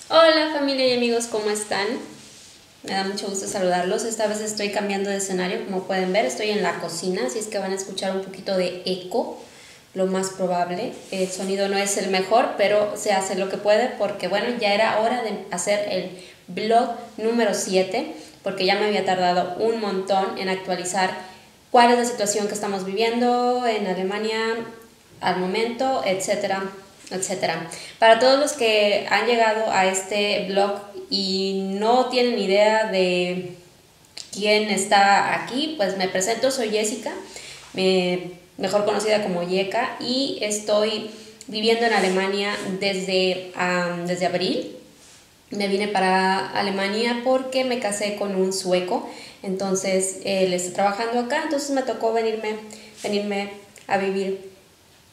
Hola familia y amigos, ¿cómo están? Me da mucho gusto saludarlos. Esta vez estoy cambiando de escenario, como pueden ver, estoy en la cocina, así es que van a escuchar un poquito de eco, lo más probable. El sonido no es el mejor, pero se hace lo que puede porque bueno, ya era hora de hacer el vlog número 7, porque ya me había tardado un montón en actualizar cuál es la situación que estamos viviendo en Alemania al momento, etcétera, etcétera. Para todos los que han llegado a este blog y no tienen idea de quién está aquí, pues me presento, soy Jessica, mejor conocida como Yeka, y estoy viviendo en Alemania desde abril. Me vine para Alemania porque me casé con un sueco, entonces él está trabajando acá, entonces me tocó venirme a vivir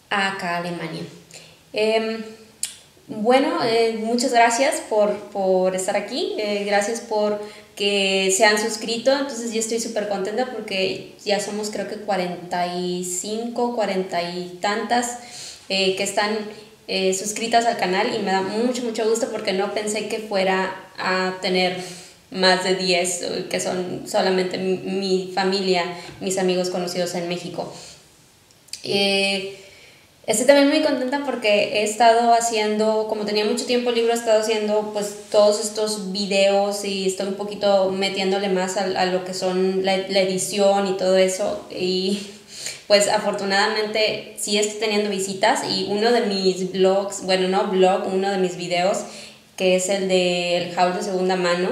acá a Alemania. Eh, Muchas gracias por estar aquí, gracias por que se han suscrito, entonces yo estoy súper contenta porque ya somos creo que 45, 40 y tantas que están suscritas al canal y me da mucho gusto porque no pensé que fuera a tener más de 10 que son solamente mi familia, mis amigos conocidos en México. Eh, Estoy también muy contenta porque he estado haciendo, como tenía mucho tiempo libre, he estado haciendo pues todos estos videos y estoy un poquito metiéndole más a lo que son la edición y todo eso. Y pues afortunadamente sí estoy teniendo visitas y uno de mis blogs, bueno no blog, uno de mis videos, que es el del haul de segunda mano,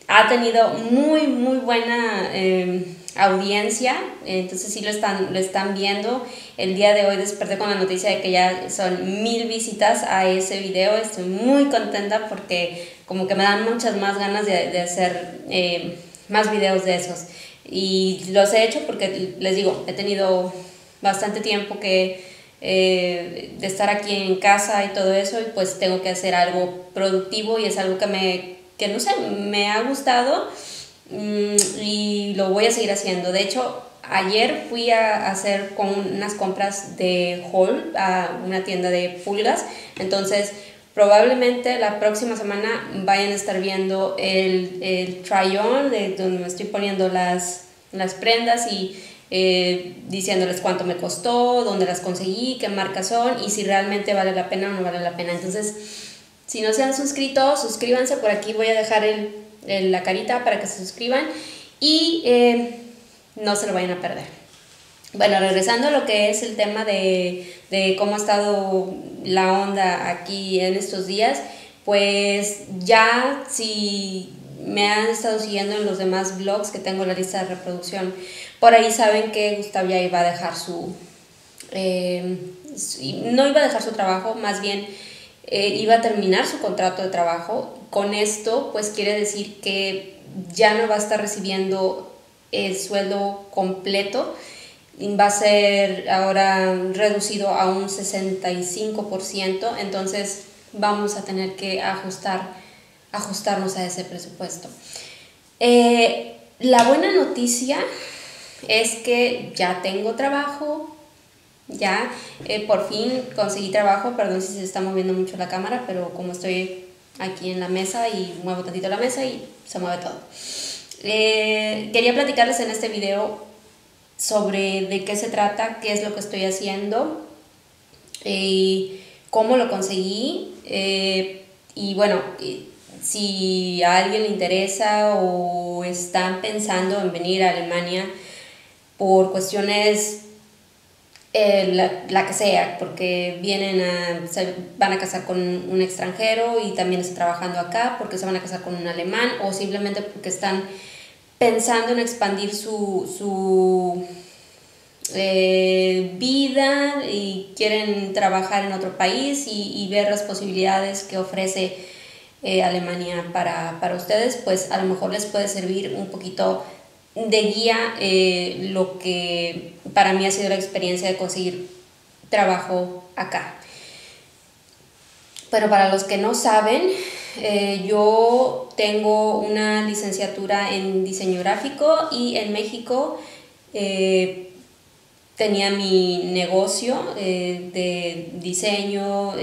ha tenido muy buena audiencia, entonces sí lo están viendo. El día de hoy desperté con la noticia de que ya son 1000 visitas a ese video. Estoy muy contenta porque como que me dan muchas más ganas de hacer más videos de esos. Y los he hecho porque, les digo, he tenido bastante tiempo de estar aquí en casa y todo eso, y pues tengo que hacer algo productivo y es algo que no sé, me ha gustado y lo voy a seguir haciendo. De hecho, ayer fui a hacer con unas compras de haul a una tienda de pulgas, entonces probablemente la próxima semana vayan a estar viendo el try-on, de donde me estoy poniendo las prendas y diciéndoles cuánto me costó, dónde las conseguí, qué marcas son y si realmente vale la pena o no vale la pena. Entonces, si no se han suscrito, suscríbanse. Por aquí voy a dejar la carita para que se suscriban y no se lo vayan a perder. Bueno, regresando a lo que es el tema de cómo ha estado la onda aquí en estos días, pues ya si me han estado siguiendo en los demás vlogs que tengo en la lista de reproducción, por ahí saben que Gustav ya iba a dejar no iba a dejar su trabajo, más bien iba a terminar su contrato de trabajo. Con esto, pues quiere decir que ya no va a estar recibiendo el sueldo completo, va a ser ahora reducido a un 65%, entonces vamos a tener que ajustarnos a ese presupuesto. La buena noticia es que ya tengo trabajo, ya por fin conseguí trabajo, perdón si se está moviendo mucho la cámara, pero como estoy aquí en la mesa y muevo tantito la mesa y se mueve todo. Quería platicarles en este video sobre de qué se trata, qué es lo que estoy haciendo, cómo lo conseguí y bueno, si a alguien le interesa o están pensando en venir a Alemania por cuestiones la que sea, porque se van a casar con un extranjero y también está trabajando acá, porque se van a casar con un alemán o simplemente porque están pensando en expandir su vida y quieren trabajar en otro país y ver las posibilidades que ofrece Alemania para ustedes, pues a lo mejor les puede servir un poquito de guía lo que para mí ha sido la experiencia de conseguir trabajo acá. Pero para los que no saben, yo tengo una licenciatura en diseño gráfico y en México tenía mi negocio de diseño,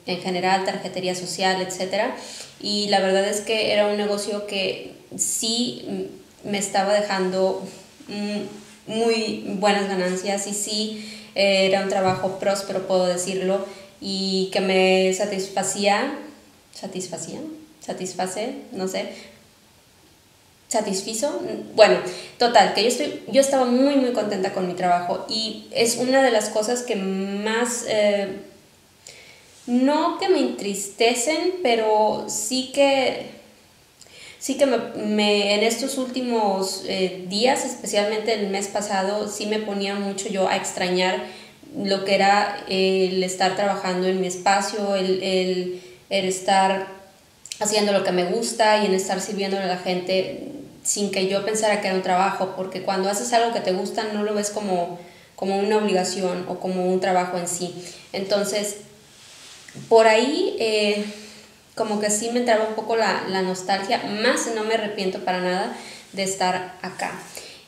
en general, tarjetería social, etcétera. Y la verdad es que era un negocio que sí me estaba dejando muy buenas ganancias y sí era un trabajo próspero, puedo decirlo, y que me satisface, no sé, satisfizo. Bueno, total, que yo estaba muy contenta con mi trabajo y es una de las cosas que más, no que me entristecen, pero sí que en estos últimos días, especialmente el mes pasado, sí me ponía mucho yo a extrañar lo que era el estar trabajando en mi espacio, el estar haciendo lo que me gusta y en estar sirviéndole a la gente sin que yo pensara que era un trabajo, porque cuando haces algo que te gusta no lo ves como una obligación o como un trabajo en sí. Entonces, por ahí como que sí me entraba un poco la nostalgia, más no me arrepiento para nada de estar acá.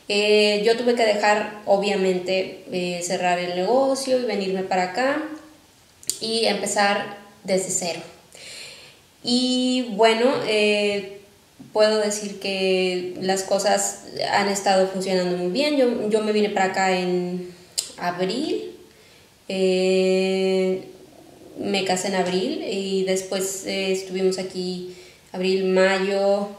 Yo tuve que dejar, obviamente, cerrar el negocio y venirme para acá y empezar desde cero. Y bueno, puedo decir que las cosas han estado funcionando muy bien. Yo me vine para acá en abril. Me casé en abril y después estuvimos aquí abril, mayo,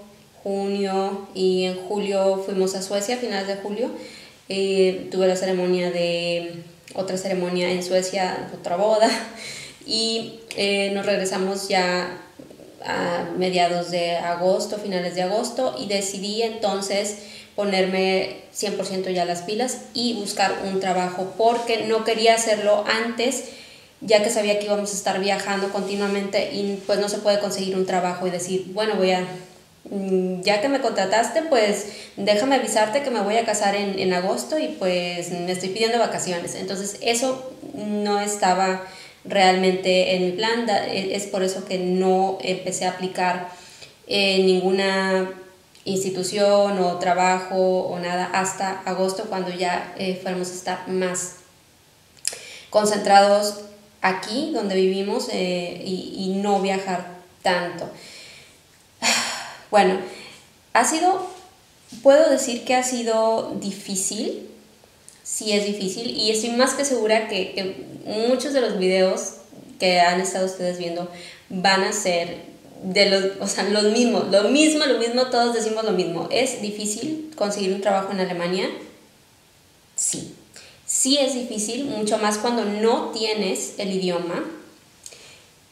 junio y en julio fuimos a Suecia a finales de julio. Tuve otra ceremonia en Suecia, otra boda y nos regresamos ya a mediados de agosto, finales de agosto, y decidí entonces ponerme 100% ya las pilas y buscar un trabajo porque no quería hacerlo antes, ya que sabía que íbamos a estar viajando continuamente y pues no se puede conseguir un trabajo y decir, bueno, ya que me contrataste, pues déjame avisarte que me voy a casar en agosto y pues me estoy pidiendo vacaciones. Entonces eso no estaba realmente en mi plan, es por eso que no empecé a aplicar en ninguna institución o trabajo o nada hasta agosto, cuando ya fuéramos a estar más concentrados aquí donde vivimos y no viajar tanto. Bueno, puedo decir que ha sido difícil, sí es difícil, y estoy más que segura que muchos de los videos que han estado ustedes viendo van a ser los mismos, lo mismo, todos decimos lo mismo. ¿Es difícil conseguir un trabajo en Alemania? Sí. Sí es difícil, mucho más cuando no tienes el idioma,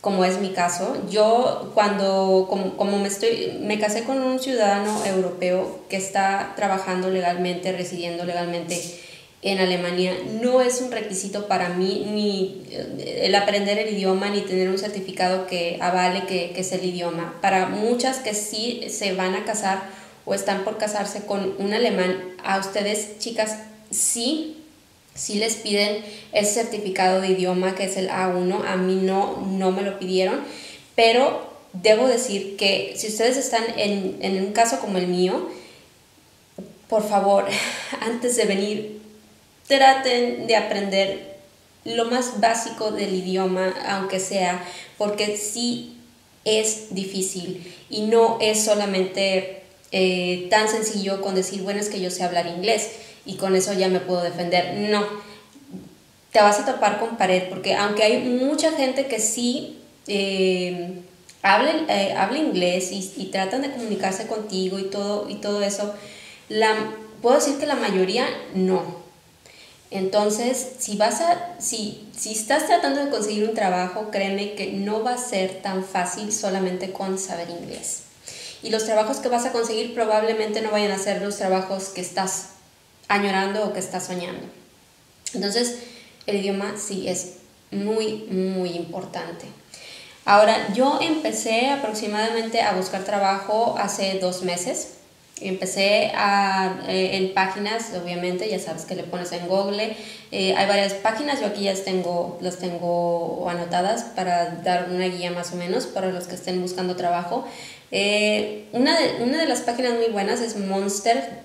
como es mi caso. Yo como me casé con un ciudadano europeo que está trabajando legalmente, residiendo legalmente en Alemania, no es un requisito para mí ni el aprender el idioma ni tener un certificado que avale que es el idioma. Para muchas que sí se van a casar o están por casarse con un alemán, a ustedes, chicas, sí les piden ese certificado de idioma que es el A1. A mí no me lo pidieron, pero debo decir que si ustedes están en un caso como el mío, por favor, antes de venir, traten de aprender lo más básico del idioma, aunque sea, porque sí es difícil y no es solamente tan sencillo con decir, bueno, es que yo sé hablar inglés y con eso ya me puedo defender. No, te vas a topar con pared, porque aunque hay mucha gente que sí habla inglés y tratan de comunicarse contigo y todo eso, puedo decir que la mayoría no. Entonces, si estás tratando de conseguir un trabajo, créeme que no va a ser tan fácil solamente con saber inglés. Y los trabajos que vas a conseguir probablemente no vayan a ser los trabajos que estás añorando o que estás soñando. Entonces, el idioma sí es muy importante. Ahora, yo empecé aproximadamente a buscar trabajo hace 2 meses. Empecé en páginas, obviamente, ya sabes que le pones en Google. Hay varias páginas, yo aquí las tengo anotadas para dar una guía más o menos para los que estén buscando trabajo. Una de las páginas muy buenas es monster.de,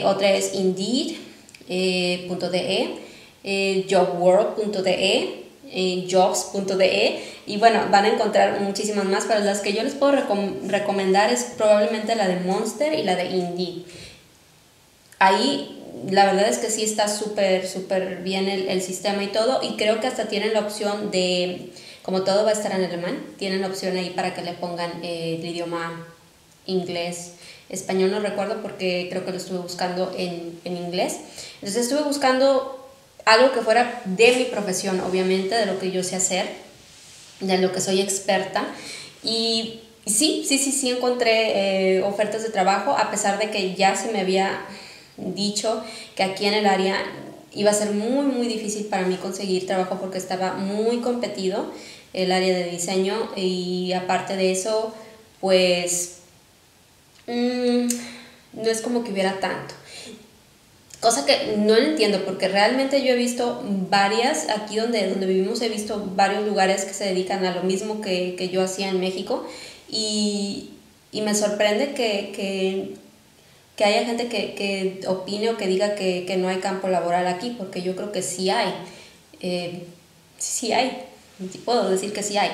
otra es indeed.de, jobworld.de, jobs.de, y bueno, van a encontrar muchísimas más, pero las que yo les puedo recomendar es probablemente la de Monster y la de Indeed. Ahí la verdad es que sí está súper bien el sistema y todo, y creo que hasta tienen la opción de, como todo va a estar en alemán, tienen la opción ahí para que le pongan el idioma inglés, español no recuerdo porque creo que lo estuve buscando en inglés. Entonces estuve buscando algo que fuera de mi profesión, obviamente, de lo que yo sé hacer, de lo que soy experta, y sí encontré ofertas de trabajo, a pesar de que ya se me había dicho que aquí en el área iba a ser muy difícil para mí conseguir trabajo porque estaba muy competido el área de diseño, y aparte de eso pues no es como que hubiera tanto, cosa que no entiendo porque realmente yo he visto varias, aquí donde vivimos he visto varios lugares que se dedican a lo mismo que yo hacía en México, y me sorprende que haya gente que opine o que diga que no hay campo laboral aquí, porque yo creo que sí hay. Sí hay, sí puedo decir que sí hay.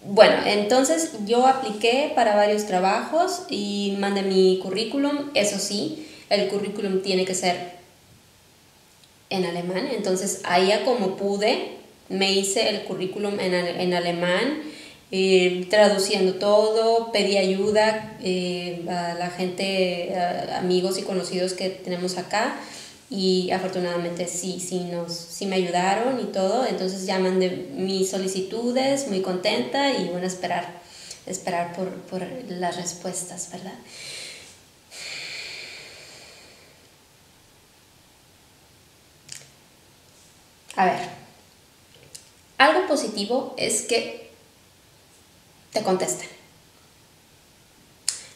Bueno, entonces yo apliqué para varios trabajos y mandé mi currículum. Eso sí, el currículum tiene que ser en alemán, entonces ahí como pude me hice el currículum en alemán, traduciendo todo, pedí ayuda a la gente, a amigos y conocidos que tenemos acá, y afortunadamente sí me ayudaron y todo. Entonces ya mandé mis solicitudes, muy contenta, y bueno, esperar por las respuestas, ¿verdad? A ver, algo positivo es que te contestan.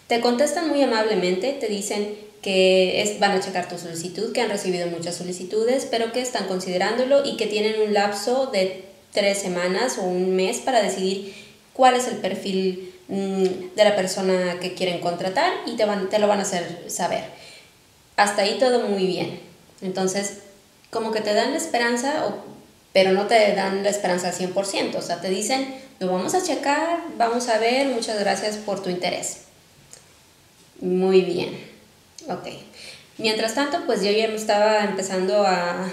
Te contestan muy amablemente, te dicen que van a checar tu solicitud, que han recibido muchas solicitudes, pero que están considerándolo y que tienen un lapso de 3 semanas o un mes para decidir cuál es el perfil de la persona que quieren contratar, y te lo van a hacer saber. Hasta ahí todo muy bien. Entonces, como que te dan la esperanza, pero no te dan la esperanza al 100%. O sea, te dicen, lo vamos a checar, vamos a ver, muchas gracias por tu interés. Muy bien, ok. Mientras tanto, pues yo ya me estaba empezando a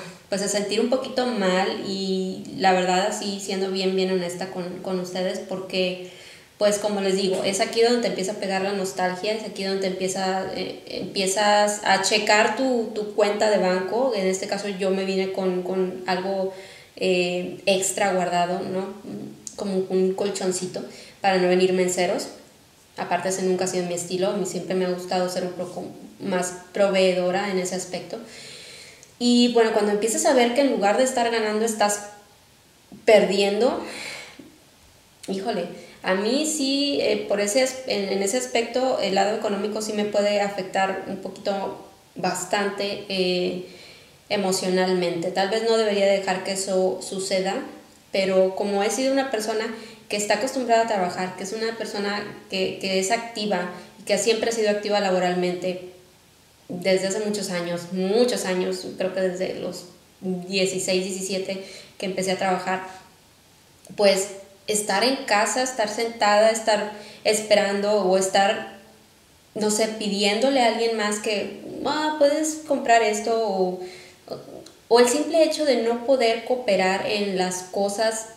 sentir un poquito mal, y la verdad, así siendo bien honesta con ustedes, porque pues como les digo, es aquí donde te empieza a pegar la nostalgia, es aquí donde empiezas a checar tu cuenta de banco. En este caso yo me vine con algo extra guardado, ¿no? Como un colchoncito para no venirme en ceros. Aparte, ese nunca ha sido mi estilo, a mí siempre me ha gustado ser un poco más proveedora en ese aspecto. Y bueno, cuando empiezas a ver que en lugar de estar ganando estás perdiendo, híjole, a mí sí, en ese aspecto el lado económico sí me puede afectar un poquito, bastante emocionalmente. Tal vez no debería dejar que eso suceda, pero como he sido una persona que está acostumbrada a trabajar, que es una persona que es activa, que siempre ha sido activa laboralmente desde hace muchos años, creo que desde los 16, 17 que empecé a trabajar, pues estar en casa, estar sentada, estar esperando o estar, no sé, pidiéndole a alguien más que, puedes comprar esto, o el simple hecho de no poder cooperar en las cosas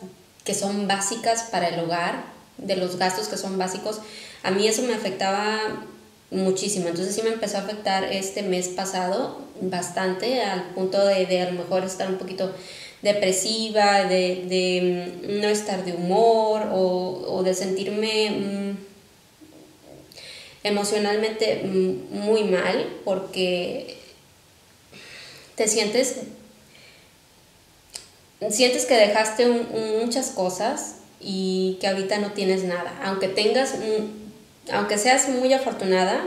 que son básicas para el hogar, de los gastos que son básicos, a mí eso me afectaba muchísimo. Entonces sí me empezó a afectar este mes pasado bastante, al punto de a lo mejor estar un poquito depresiva, de no estar de humor, o de sentirme emocionalmente muy mal, porque te sientes que dejaste muchas cosas y que ahorita no tienes nada, aunque seas muy afortunada.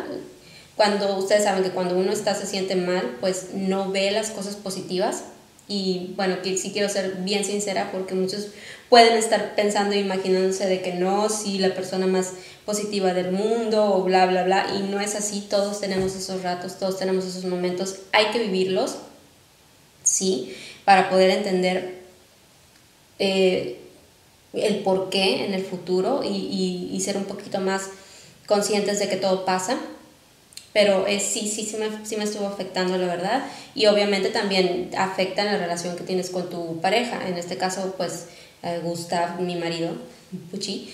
Cuando ustedes saben que cuando uno se siente mal, pues no ve las cosas positivas. Y bueno, sí quiero ser bien sincera, porque muchos pueden estar pensando e imaginándose de que no, sí, la persona más positiva del mundo o bla bla bla, y no es así. Todos tenemos esos ratos, todos tenemos esos momentos, hay que vivirlos, sí, para poder entender eh, el por qué en el futuro y ser un poquito más conscientes de que todo pasa. Pero sí me estuvo afectando, la verdad. Y obviamente también afecta en la relación que tienes con tu pareja. En este caso, pues, Gustav, mi marido, Puchi,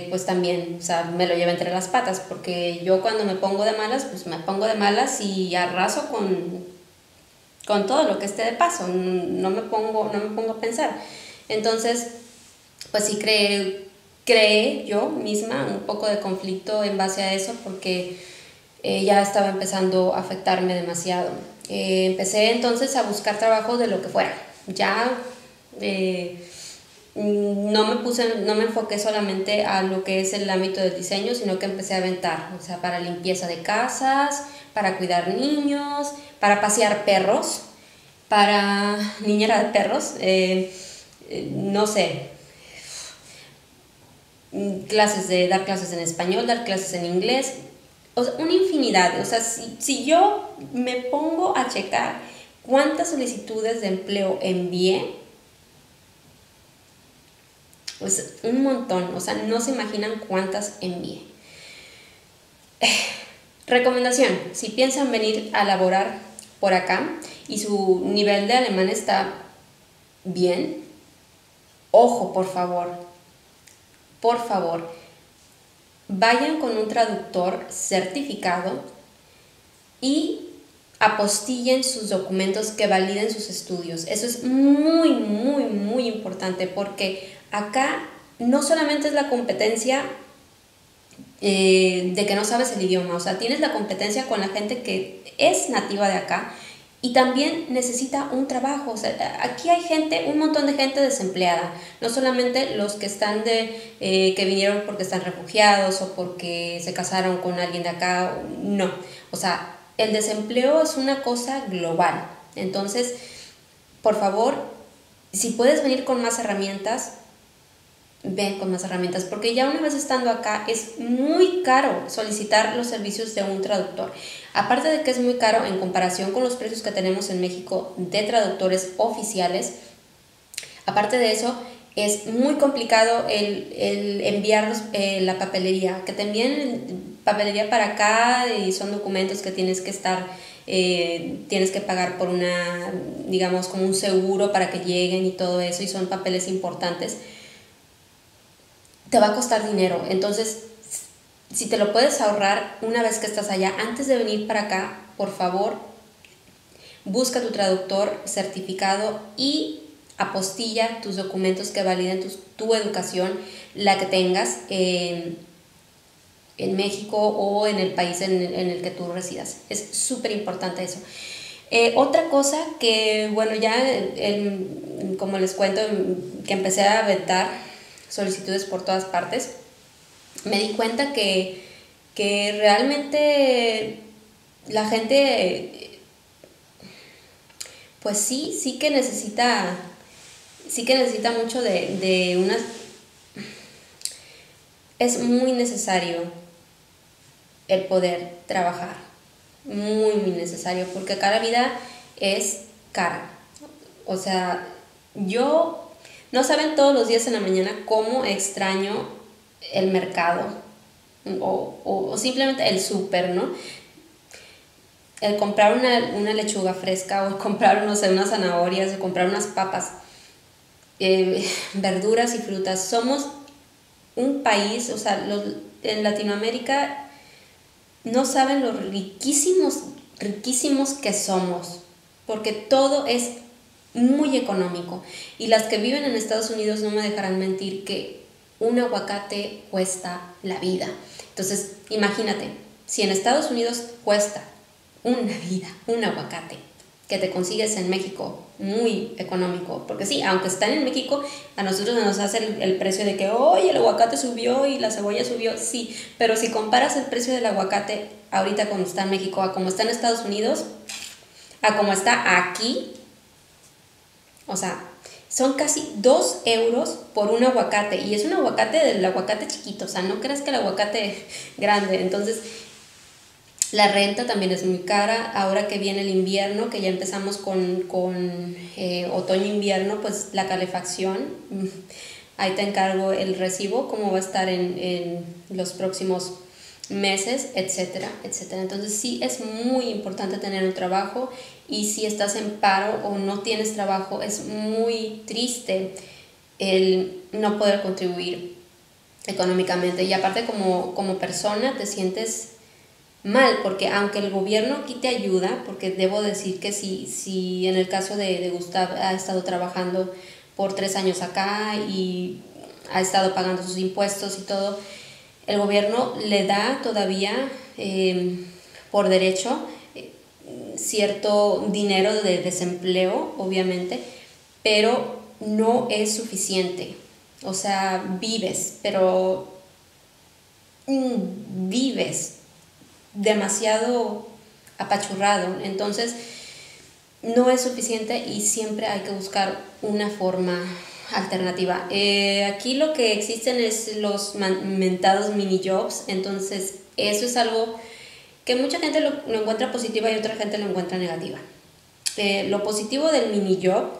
pues también, o sea, me lo lleva entre las patas. Porque yo cuando me pongo de malas, pues me pongo de malas y arraso con todo lo que esté de paso. No me pongo a pensar. Entonces, pues sí creé yo misma un poco de conflicto en base a eso, porque ya estaba empezando a afectarme demasiado. Empecé entonces a buscar trabajo de lo que fuera. Ya no me enfoqué solamente a lo que es el ámbito del diseño, sino que empecé a aventar, o sea, para limpieza de casas, para cuidar niños, para pasear perros, para niñera de perros, no sé, dar clases en español, dar clases en inglés, o sea, una infinidad. O sea, si yo me pongo a checar cuántas solicitudes de empleo envié, pues un montón, o sea, no se imaginan cuántas envié. Recomendación: si piensan venir a laborar por acá y su nivel de alemán está bien, ojo, por favor, vayan con un traductor certificado y apostillen sus documentos que validen sus estudios. Eso es muy importante, porque acá no solamente es la competencia de que no sabes el idioma, o sea, tienes la competencia con la gente que es nativa de acá y también necesita un trabajo. O sea, aquí hay un montón de gente desempleada, no solamente los que están que vinieron porque están refugiados o porque se casaron con alguien de acá, no, o sea, el desempleo es una cosa global. Entonces, por favor, si puedes venir con más herramientas, ven con más herramientas, porque ya una vez estando acá es muy caro solicitar los servicios de un traductor. Aparte de que es muy caro en comparación con los precios que tenemos en México de traductores oficiales, aparte de eso es muy complicado el enviar la papelería, que te envíen papelería para acá, y son documentos que tienes que pagar por digamos, como un seguro para que lleguen y todo eso, y son papeles importantes. Te va a costar dinero. Entonces, si te lo puedes ahorrar una vez que estás allá, antes de venir para acá, por favor, busca tu traductor certificado y apostilla tus documentos que validen tu educación, la que tengas en México o en el país en el que tú residas. Es súper importante eso. Otra cosa que, bueno, ya como les cuento, que empecé a aventar solicitudes por todas partes, me di cuenta que realmente la gente, pues sí que necesita mucho de una... Es muy necesario el poder trabajar, muy necesario, porque acá la vida es cara. O sea, no saben todos los días en la mañana cómo extraño el mercado o simplemente el súper, ¿no? El comprar una lechuga fresca, o comprar, no sé, unas zanahorias, o comprar unas papas, verduras y frutas. Somos un país, o sea, en Latinoamérica no saben lo riquísimos que somos, porque todo es muy económico. Y las que viven en Estados Unidos no me dejarán mentir que un aguacate cuesta la vida. Entonces, imagínate, si en Estados Unidos cuesta una vida un aguacate, que te consigues en México muy económico, porque sí, aunque están en México, a nosotros nos hace el precio de que, oye, el aguacate subió y la cebolla subió, sí, pero si comparas el precio del aguacate ahorita como está en México a como está en Estados Unidos, a como está aquí, o sea, son casi 2 euros por un aguacate, y es un aguacate del aguacate chiquito, o sea, no creas que el aguacate grande. Entonces, La renta también es muy cara. Ahora que viene el invierno, que ya empezamos con otoño-invierno, pues la calefacción, ahí te encargo el recibo, cómo va a estar en los próximos meses, etcétera, etcétera. Entonces sí es muy importante tener un trabajo, y si estás en paro o no tienes trabajo, es muy triste el no poder contribuir económicamente, y aparte como persona te sientes mal, porque aunque el gobierno aquí te ayuda, porque debo decir que si en el caso de Gustav ha estado trabajando por 3 años acá y ha estado pagando sus impuestos y todo, el gobierno le da todavía por derecho cierto dinero de desempleo, obviamente, pero no es suficiente. O sea, vives, pero vives demasiado apachurrado, entonces no es suficiente y siempre hay que buscar una forma alternativa. Aquí lo que existen es los mentados mini jobs, entonces eso es algo que mucha gente lo encuentra positiva y otra gente lo encuentra negativa. Lo positivo del mini job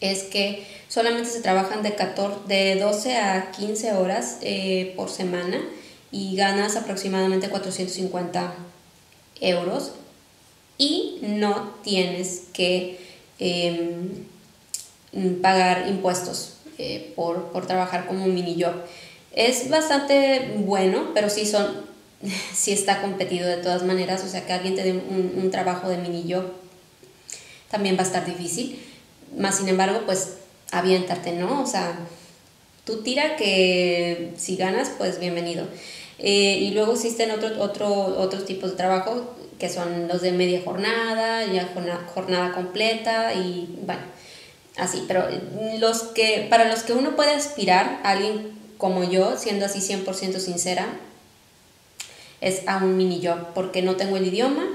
es que solamente se trabajan de 12 a 15 horas por semana, y ganas aproximadamente 450 euros, y no tienes que pagar impuestos por trabajar como un mini job. Es bastante bueno, pero sí está competido de todas maneras, o sea que alguien te dé un trabajo de mini job también va a estar difícil, más sin embargo pues aviéntate, ¿no? O sea, tú tira, que si ganas pues bienvenido. Y luego existen otros tipos de trabajo, que son los de media jornada, ya jornada completa, y bueno, así. Pero para los que uno puede aspirar, alguien como yo, siendo así 100% sincera, es a un mini job, porque no tengo el idioma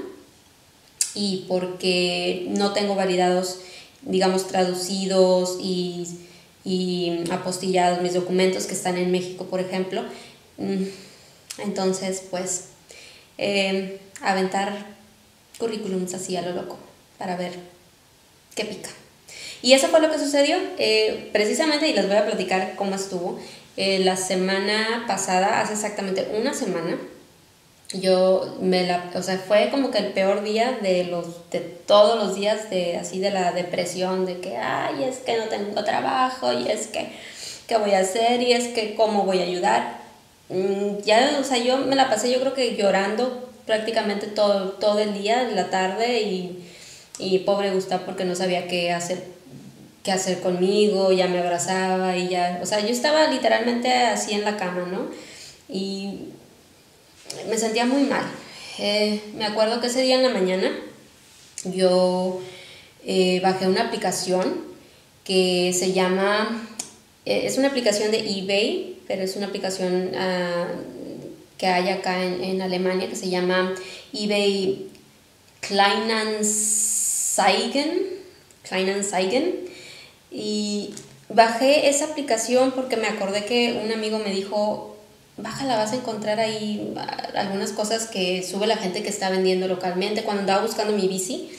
y porque no tengo validados, digamos, traducidos y apostillados mis documentos que están en México, por ejemplo. Entonces, pues, aventar currículums así a lo loco para ver qué pica. Y eso fue lo que sucedió, precisamente, y les voy a platicar cómo estuvo. La semana pasada, hace exactamente una semana, o sea, fue como que el peor día de todos los días, así de la depresión, de que, ay, es que no tengo trabajo, y es que, ¿qué voy a hacer? Y es que, ¿cómo voy a ayudar? Ya, o sea, yo me la pasé, yo creo que llorando prácticamente todo el día, la tarde, y pobre Gustavo, porque no sabía qué hacer conmigo, ya me abrazaba y ya, o sea, yo estaba literalmente así en la cama, ¿no? Y me sentía muy mal. Me acuerdo que ese día en la mañana yo bajé una aplicación que se llama, es una aplicación de eBay, pero es una aplicación que hay acá en Alemania, que se llama eBay Kleinanzeigen, y bajé esa aplicación porque me acordé que un amigo me dijo, bájala, vas a encontrar ahí algunas cosas que sube la gente que está vendiendo localmente. Cuando andaba buscando mi bici,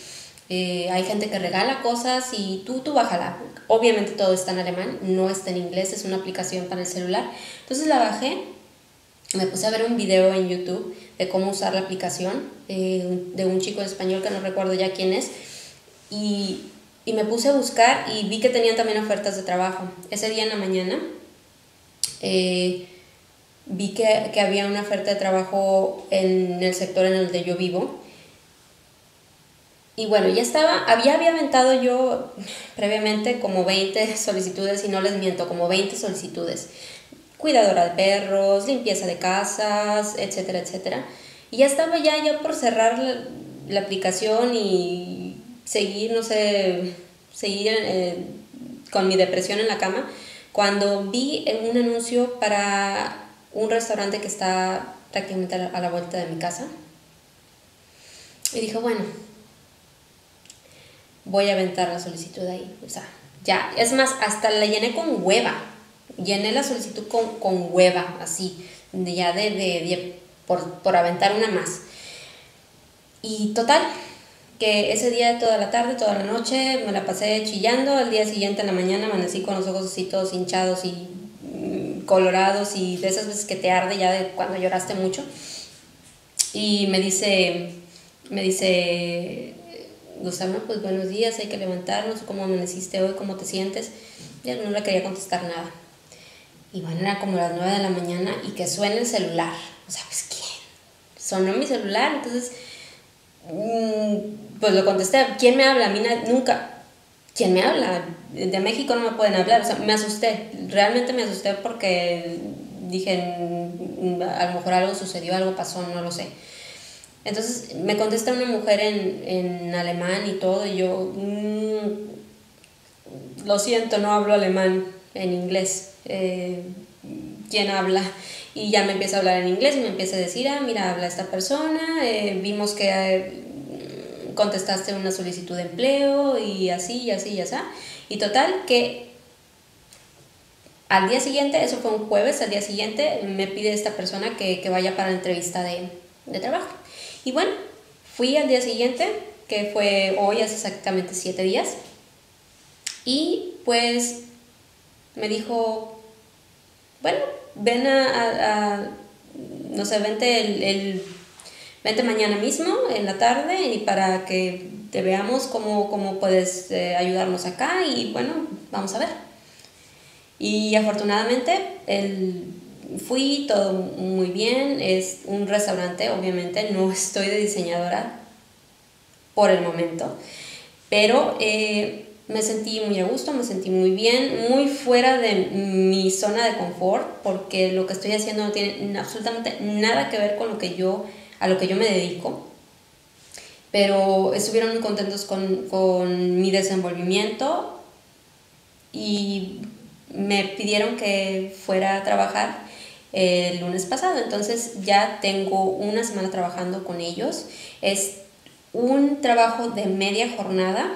hay gente que regala cosas, y tú bájala. Obviamente todo está en alemán, no está en inglés, es una aplicación para el celular. Entonces la bajé, me puse a ver un video en YouTube de cómo usar la aplicación, de un chico en español que no recuerdo ya quién es, y me puse a buscar y vi que tenían también ofertas de trabajo. Ese día en la mañana vi que había una oferta de trabajo en el sector en el que yo vivo. Y bueno, había aventado yo previamente como 20 solicitudes, y no les miento, como 20 solicitudes. Cuidadora de perros, limpieza de casas, etcétera, etcétera. Y ya estaba ya por cerrar la aplicación y seguir, no sé, con mi depresión en la cama, cuando vi un anuncio para un restaurante que está prácticamente a la vuelta de mi casa. Y dije, bueno, voy a aventar la solicitud ahí. O sea, ya, es más, hasta la llené con hueva. Llené la solicitud con hueva, así, ya por aventar una más. Y total, que ese día toda la tarde, toda la noche me la pasé chillando. Al día siguiente en la mañana amanecí con los ojos así todos hinchados y colorados, y de esas veces que te arde ya de cuando lloraste mucho. Y me dice, Gustavo, pues buenos días, hay que levantarnos, ¿cómo amaneciste hoy? ¿Cómo te sientes? Ya no le quería contestar nada. Y bueno, era como las 9 de la mañana y que suena el celular. O sea, pues ¿quién? Sonó mi celular, entonces pues lo contesté. ¿Quién me habla? A mí nunca. ¿Quién me habla? De México no me pueden hablar. O sea, me asusté. Realmente me asusté porque dije, a lo mejor algo sucedió, algo pasó, no lo sé. Entonces me contesta una mujer en alemán y todo, y yo, lo siento, no hablo alemán, en inglés. ¿Quién habla? Y ya me empieza a hablar en inglés y me empieza a decir, mira, habla esta persona, vimos que contestaste una solicitud de empleo y así, y así, y así. Y total, que al día siguiente, eso fue un jueves, al día siguiente me pide esta persona que vaya para la entrevista de trabajo. Y bueno, fui al día siguiente, que fue hoy, hace exactamente 7 días, y pues me dijo, bueno, ven no sé, vente mañana mismo en la tarde y para que te veamos cómo puedes ayudarnos acá, y bueno, vamos a ver. Y afortunadamente fui, todo muy bien. Es un restaurante, obviamente no estoy de diseñadora por el momento, pero me sentí muy a gusto, me sentí muy bien, muy fuera de mi zona de confort, porque lo que estoy haciendo no tiene absolutamente nada que ver con a lo que yo me dedico. Pero estuvieron muy contentos con mi desenvolvimiento y me pidieron que fuera a trabajar el lunes pasado. Entonces ya tengo una semana trabajando con ellos. Es un trabajo de media jornada,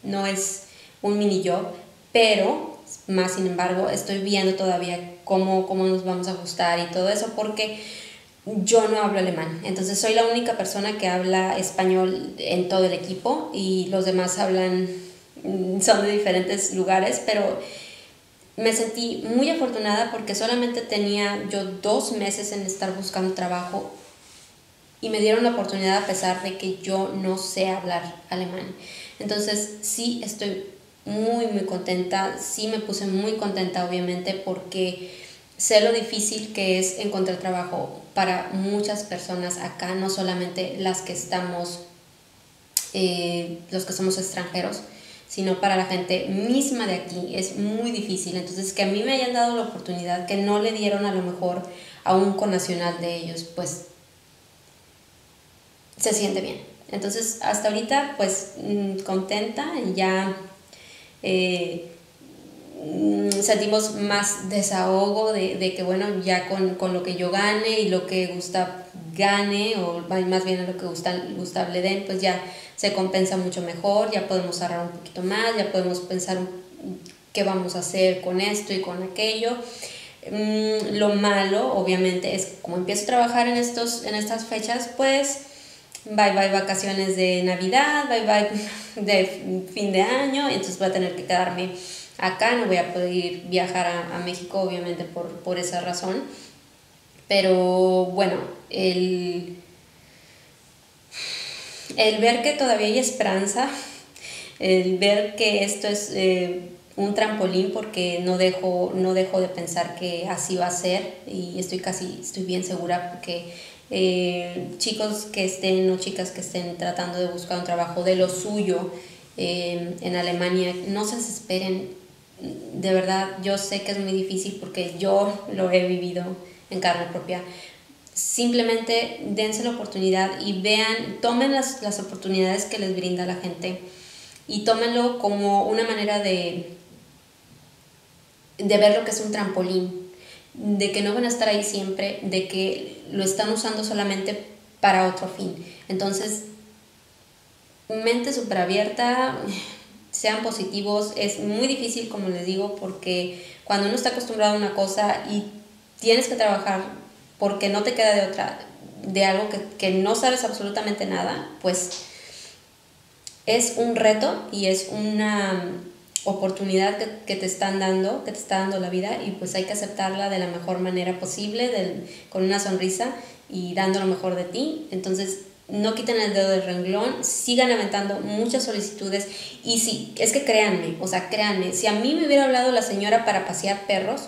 no es un mini job, pero más sin embargo estoy viendo todavía cómo nos vamos a ajustar y todo eso, porque yo no hablo alemán, entonces soy la única persona que habla español en todo el equipo, y los demás son de diferentes lugares, pero me sentí muy afortunada porque solamente tenía yo 2 meses en estar buscando trabajo y me dieron la oportunidad a pesar de que yo no sé hablar alemán. Entonces sí estoy muy contenta, sí me puse muy contenta obviamente, porque sé lo difícil que es encontrar trabajo para muchas personas acá, no solamente los que somos extranjeros, sino para la gente misma de aquí. Es muy difícil. Entonces, que a mí me hayan dado la oportunidad que no le dieron a lo mejor a un connacional de ellos, pues se siente bien. Entonces, hasta ahorita, pues contenta. Ya sentimos más desahogo de que bueno, ya con lo que yo gane y lo que Gustav gane, o más bien lo que Gustav le den, pues ya se compensa mucho mejor, ya podemos ahorrar un poquito más, ya podemos pensar qué vamos a hacer con esto y con aquello. Lo malo obviamente es como empiezo a trabajar en estas fechas, pues bye vacaciones de Navidad, bye de fin de año, entonces voy a tener que quedarme acá, no voy a poder viajar a México obviamente por esa razón. Pero bueno, el ver que todavía hay esperanza, el ver que esto es un trampolín, porque no dejo de pensar que así va a ser, y estoy bien segura, porque chicos que estén o chicas que estén tratando de buscar un trabajo de lo suyo en Alemania, no se desesperen. De verdad, yo sé que es muy difícil porque yo lo he vivido en carne propia. Simplemente dense la oportunidad y tomen las oportunidades que les brinda la gente, y tómenlo como una manera de ver lo que es un trampolín, de que no van a estar ahí siempre, de que lo están usando solamente para otro fin. Entonces, mente súper abierta, sean positivos. Es muy difícil, como les digo, porque cuando uno está acostumbrado a una cosa y tienes que trabajar porque no te queda de otra, de algo que no sabes absolutamente nada, pues es un reto y es una oportunidad que te están dando, que te está dando la vida, y pues hay que aceptarla de la mejor manera posible, con una sonrisa y dando lo mejor de ti. Entonces, no quiten el dedo del renglón, sigan aventando muchas solicitudes. Y sí, es que créanme, o sea, créanme, si a mí me hubiera hablado la señora para pasear perros,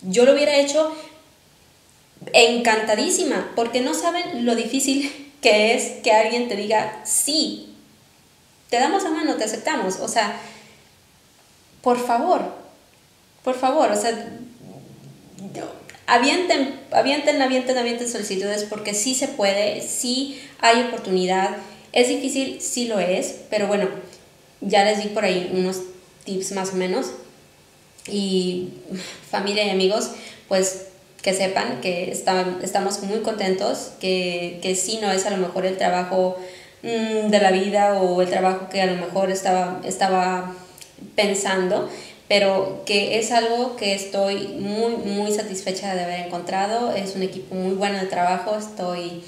yo lo hubiera hecho encantadísima, porque no saben lo difícil que es que alguien te diga sí, te damos la mano, te aceptamos. O sea, por favor, o sea, avienten solicitudes, porque sí se puede, sí hay oportunidad. Es difícil, sí lo es, pero bueno, ya les di por ahí unos tips más o menos. Y familia y amigos, pues que sepan que estamos muy contentos, que sí no es a lo mejor el trabajo de la vida, o el trabajo que a lo mejor estaba pensando, pero que es algo que estoy muy, muy satisfecha de haber encontrado. Es un equipo muy bueno de trabajo, estoy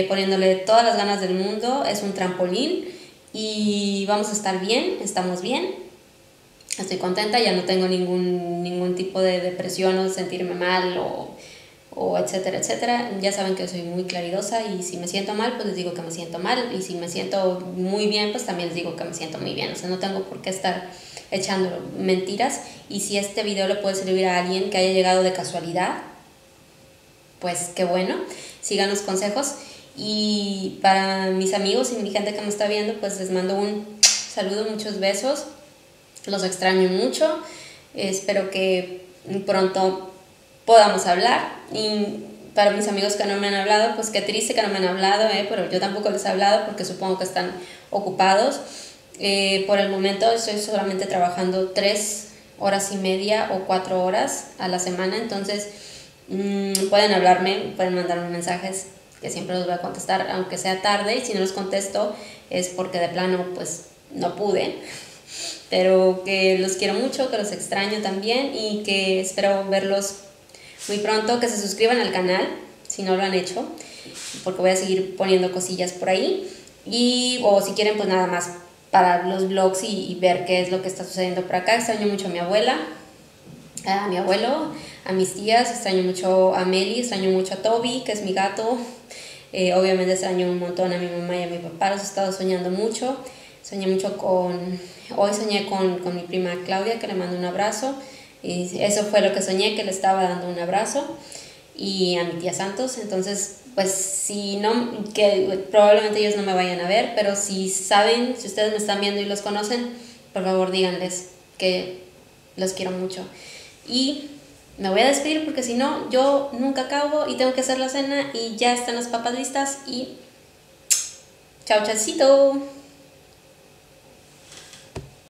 poniéndole todas las ganas del mundo, es un trampolín y vamos a estar bien, estamos bien. Estoy contenta, ya no tengo ningún tipo de depresión o sentirme mal o etcétera, etcétera. Ya saben que soy muy claridosa, y si me siento mal, pues les digo que me siento mal, y si me siento muy bien, pues también les digo que me siento muy bien. O sea, no tengo por qué estar echando mentiras. Y si este video le puede servir a alguien que haya llegado de casualidad, pues qué bueno, sigan los consejos. Y para mis amigos y mi gente que me está viendo, pues les mando un saludo, muchos besos. Los extraño mucho, espero que pronto podamos hablar. Y para mis amigos que no me han hablado, pues qué triste que no me han hablado, pero yo tampoco les he hablado porque supongo que están ocupados. Por el momento estoy solamente trabajando 3 horas y media o 4 horas a la semana, entonces pueden hablarme, pueden mandarme mensajes, que siempre los voy a contestar, aunque sea tarde. Y si no los contesto es porque de plano pues no pude. Pero que los quiero mucho, que los extraño también, y que espero verlos muy pronto. Que se suscriban al canal si no lo han hecho, porque voy a seguir poniendo cosillas por ahí. O si quieren, pues nada más para los vlogs y ver qué es lo que está sucediendo por acá. Extraño mucho a mi abuela, a mi abuelo, a mis tías, extraño mucho a Meli, extraño mucho a Toby, que es mi gato. Obviamente extraño un montón a mi mamá y a mi papá, los he estado soñando mucho. Hoy soñé con mi prima Claudia, que le mando un abrazo, y eso fue lo que soñé, que le estaba dando un abrazo, y a mi tía Santos. Entonces, pues si no, que probablemente ellos no me vayan a ver, pero si saben, si ustedes me están viendo y los conocen, por favor díganles que los quiero mucho. Y me voy a despedir, porque si no, yo nunca acabo y tengo que hacer la cena, y ya están las papas listas. Y chao, chacito.